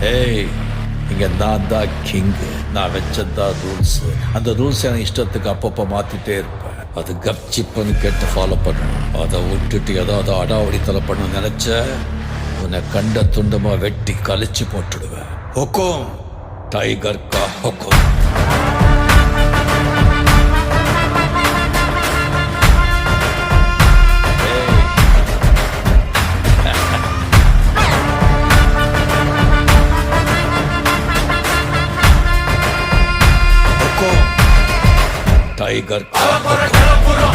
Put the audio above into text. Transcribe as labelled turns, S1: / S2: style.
S1: ஏய், இங்க நான் தான் கிங்கு. நான் வச்சதான் ரூல்ஸ். அந்த ரூல்ஸ் எனக்கு இஷ்டத்துக்கு அப்பப்போ மாத்திட்டே இருப்பேன். அது கப்சிப்புன்னு கேட்டு ஃபாலோ பண்ணணும். அதை விட்டுட்டு ஏதாவது அடாவடித்தலை பண்ண நினைச்ச உன்னை கண்ட துண்டமா வெட்டி கழிச்சு போட்டுடுவேன். ஹுக்கும், டைகர் கா ஹுக்கும். டைகர் கா ஹுக்கும்.